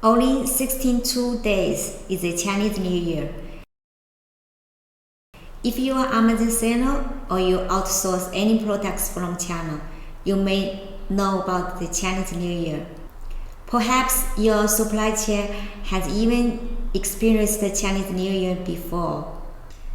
Only 16 days is the Chinese New Year. If you are Amazon seller or you outsource any products from China, you may know about the Chinese New Year. Perhaps your supply chain has even experienced the Chinese New Year before.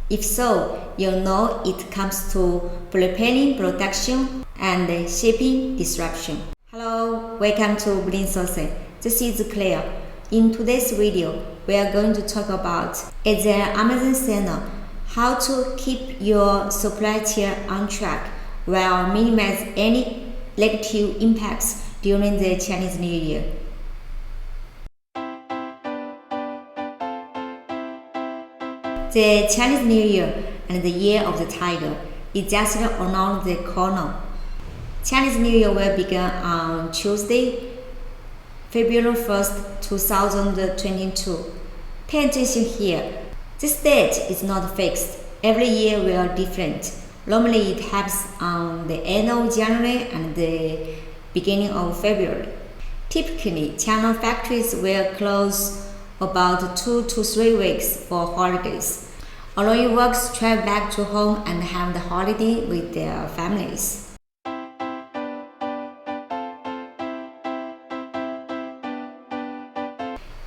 If so, you'll know it comes to preparing production and shipping disruption. Hello, welcome to Blin Sauce. This is Claire. In today's video, we are going to talk about, as an Amazon seller, how to keep your supply chain on track while minimize any negative impacts during the Chinese New Year. The Chinese New Year and the Year of the Tiger is just around the corner. Chinese New Year will begin on Tuesday, February 1st, 2022. Pay attention here. This date is not fixed. Every year will be different. Normally it happens on the end of January and the beginning of February. Typically, China factories will close about 2 to 3 weeks for holidays. Allowing workers travel back to home and have the holiday with their families.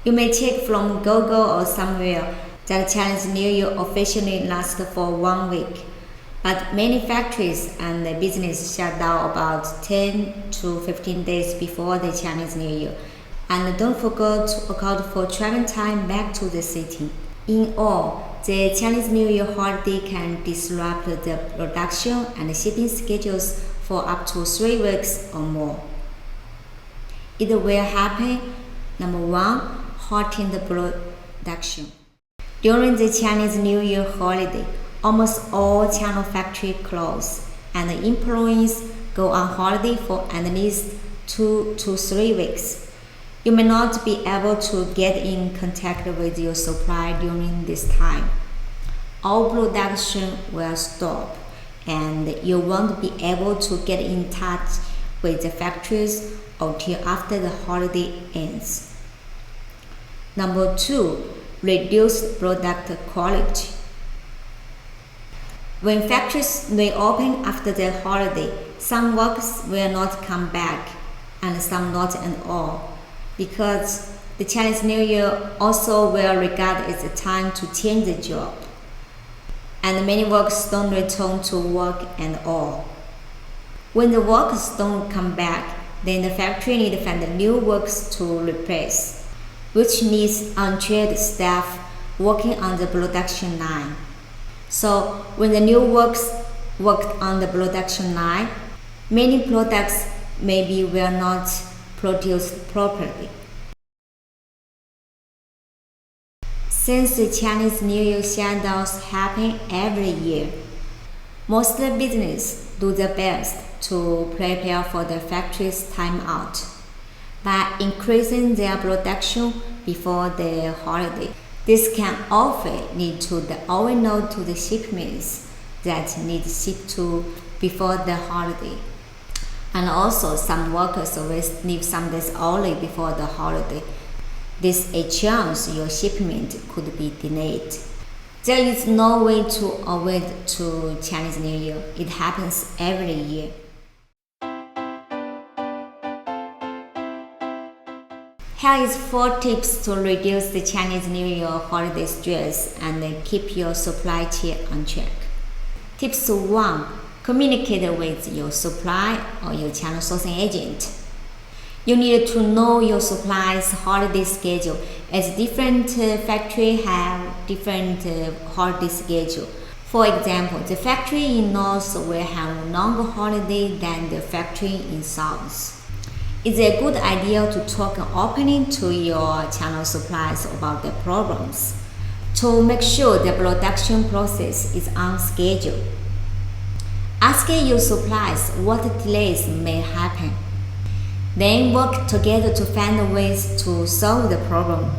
You may check from Google or somewhere that Chinese New Year officially lasts for 1 week, but many factories and businesses shut down about 10 to 15 days before the Chinese New Year. And don't forget to account for travel time back to the city. In all, the Chinese New Year holiday can disrupt the production and shipping schedules for up to 3 weeks or more. It will happen, number 1, halting the production. During the Chinese New Year holiday, almost all China factories close, and employees go on holiday for at least 2 to 3 weeks. You may not be able to get in contact with your supplier during this time. All production will stop, and you won't be able to get in touch with the factories until after the holiday ends. Number 2, reduce product quality. When factories reopen after the holiday, some workers will not come back, and some not at all, because the Chinese New Year also will regard as a time to change the job, and many workers don't return to work at all. When the workers don't come back, then the factory needs to find new workers to replace, which needs untrained staff working on the production line. So when the new workers worked on the production line, many products maybe were not produced properly. Since the Chinese New Year shutdowns happen every year, most businesses do their best to prepare for the factory's time out by increasing their production before the holiday. This can often lead to the overload to the shipments that need shipped to before the holiday. And also, some workers will leave some days early before the holiday. This a chance your shipment could be delayed. There is no way to avoid to Chinese New Year. It happens every year. Here is 4 tips to reduce the Chinese New Year holiday stress and keep your supply chain on track. Tips 1. Communicate with your supplier or your channel sourcing agent. You need to know your supplier's holiday schedule, as different factories have different holiday schedule. For example, the factory in North will have a longer holiday than the factory in South. It's a good idea to talk openly to your channel suppliers about the problems to make sure the production process is on schedule. Ask your suppliers what delays may happen. Then work together to find ways to solve the problem.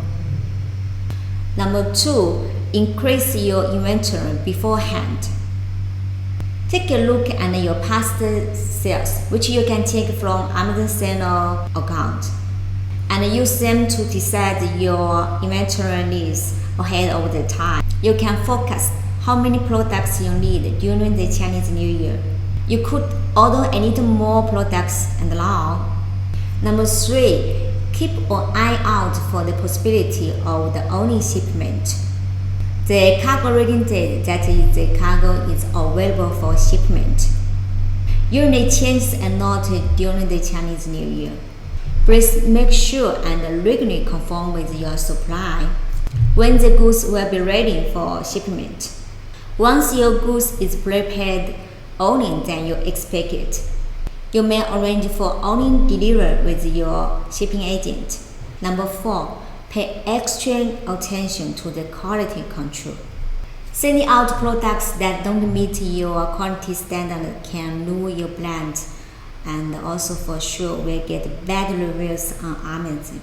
Number 2, increase your inventory beforehand. Take a look at your past sales, which you can check from Amazon seller account. and use them to decide your inventory needs ahead of the time. You can forecast how many products you need during the Chinese New Year. You could order a little more products and allow. Number 3, keep an eye out for the possibility of the only shipment. The cargo reading date, that is, the cargo is available for shipment, usually changes a lot during the Chinese New Year. Please make sure and regularly confirm with your supply when the goods will be ready for shipment. Once your goods is prepared earlier than you expected, you may arrange for early delivery with your shipping agent. Number 4, pay extra attention to the quality control. Sending out products that don't meet your quality standard can ruin your brand, and also for sure will get bad reviews on Amazon.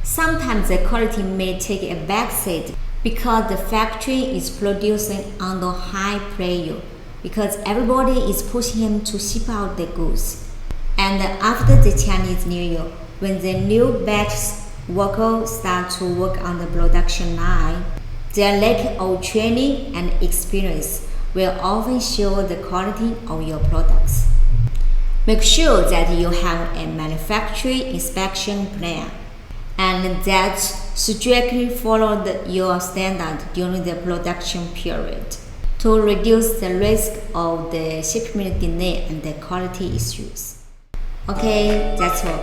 Sometimes the quality may take a backseat because the factory is producing under high pressure, because everybody is pushing him to ship out the goods. And after the Chinese New Year, when the new batch workers start to work on the production line, their lack of training and experience will often show the quality of your products. Make sure that you have a manufacturing inspection plan and that strictly follow your standard during the production period to reduce the risk of the shipment delay and the quality issues. Okay, that's all.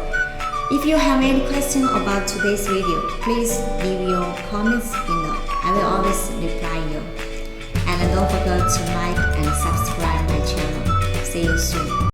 If you have any question about today's video, please leave your comments below. I will always reply you. And don't forget to like and subscribe my channel. See you soon.